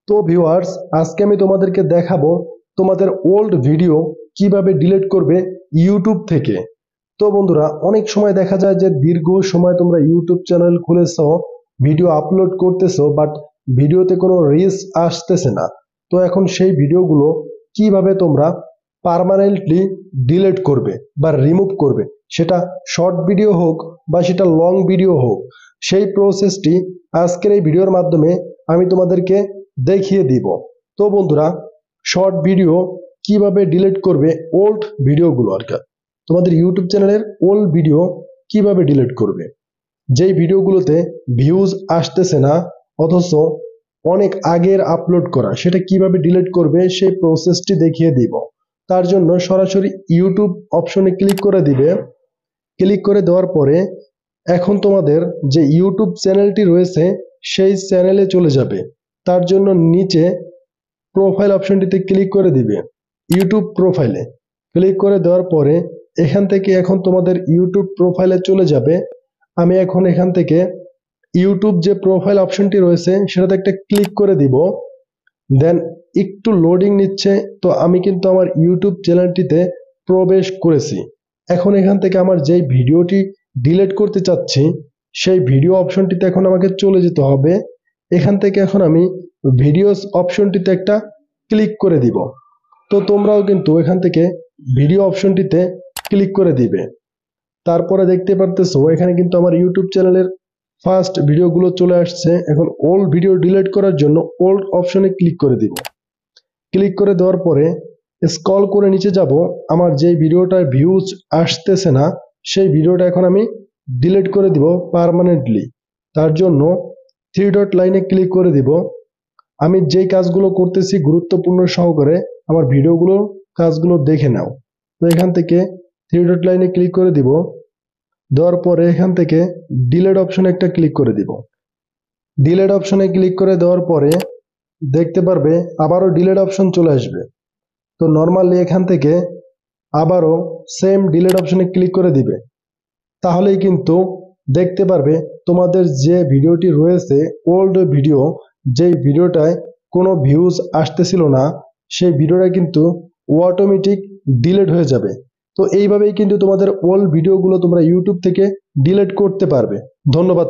তো ভিউয়ার্স, আজকে আমি তোমাদেরকে দেখাবো তোমাদের ওল্ড ভিডিও কিভাবে ডিলিট করবে ইউটিউব থেকে। তো বন্ধুরা, অনেক সময় দেখা যায় যে দীর্ঘ সময় তোমরা ইউটিউব চ্যানেল খুলেছো, ভিডিও আপলোড করতেছো, বাট ভিডিওতে কোনো রিচ আসতেছে না। তো এখন সেই ভিডিওগুলো কিভাবে তোমরা পার্মানেন্টলি ডিলিট করবে বা রিমুভ করবে, সেটা শর্ট ভিডিও হোক বা সেটা লং ভিডিও হোক, সেই প্রসেসটি আজকের এই ভিডিওর মাধ্যমে আমি তোমাদেরকে দেখিয়ে দিব। তো বন্ধুরা, শর্ট ভিডিও কিভাবে ডিলিট করবে, ওল্ড ভিডিওগুলো আর কি, তোমাদের ইউটিউব চ্যানেলের ওল্ড ভিডিও কিভাবে ডিলিট করবে, যেই ভিডিওগুলোতে ভিউজ আসতেছে না অথচ অনেক আগের আপলোড করা, সেটা কিভাবে ডিলিট করবে সেই প্রসেসটি দেখিয়ে দিব। তার জন্য সরাসরি ইউটিউব অপশনে ক্লিক করে দিবে। ক্লিক করে দেওয়ার পরে এখন তোমাদের যে ইউটিউব চ্যানেলটি রয়েছে সেই চ্যানেলে চলে যাবে। তার জন্য নিচে প্রোফাইল অপশনটিতে ক্লিক করে দিবে। ইউটিউব প্রোফাইলে ক্লিক করে দেওয়ার পরে এখান থেকে এখন তোমাদের ইউটিউব প্রোফাইলে চলে যাবে। আমি এখন এখান থেকে ইউটিউব যে প্রোফাইল অপশনটি রয়েছে সেটাতে একটা ক্লিক করে দিব। দেন একটু লোডিং নিচ্ছে, তো আমি কিন্তু আমার ইউটিউব চ্যানেলটিতে প্রবেশ করেছি। এখন এখান থেকে আমার যেই ভিডিওটি ডিলিট করতে চাচ্ছি সেই ভিডিও অপশনটিতে এখন আমাকে চলে যেতে হবে। এখান থেকে এখন আমি ভিডিওস অপশনটিতে একটা ক্লিক করে দিব। তো তোমরাও কিন্তু এখান থেকে ভিডিও অপশনটিতে ক্লিক করে দিবে। তারপরে দেখতে পারতেছো এখানে কিন্তু আমার ইউটিউব চ্যানেলের ফার্স্ট ভিডিওগুলো চলে আসছে। এখন ওল্ড ভিডিও ডিলিট করার জন্য ওল্ড অপশনে ক্লিক করে দিব। ক্লিক করে দেওয়ার পরে স্ক্রল করে নিচে যাব। আমার যেই ভিডিওটার ভিউজ আসতেছে না সেই ভিডিওটা এখন আমি ডিলিট করে দিব পার্মানেন্টলি। তার জন্য থ্রি ডট লাইনে ক্লিক করে দিব। আমি যেই কাজগুলো করতেছি গুরুত্বপূর্ণ সহকারে আমার ভিডিওগুলো কাজগুলো দেখে নাও। তো এখান থেকে থ্রি ডট লাইনে ক্লিক করে দিব। দেওয়ার পরে এখান থেকে ডিলিট অপশনে একটা ক্লিক করে দিব। ডিলিট অপশনে ক্লিক করে দেওয়ার পরে দেখতে পারবে আবারও ডিলিট অপশন চলে আসবে। তো নর্মালি এখান থেকে আবারও সেম ডিলিট অপশনে ক্লিক করে দিবে। তাহলেই কিন্তু দেখতে পারবে তোমাদের যে ভিডিওটি রয়েছে ওল্ড ভিডিও, যেই ভিডিওটায় কোনো ভিউজ আসতেছিল না, সেই ভিডিওটা কিন্তু অটোমেটিক ডিলিট হয়ে যাবে। তো এইভাবেই কিন্তু তোমাদের ওল্ড ভিডিওগুলো তোমরা ইউটিউব থেকে ডিলিট করতে পারবে। ধন্যবাদ।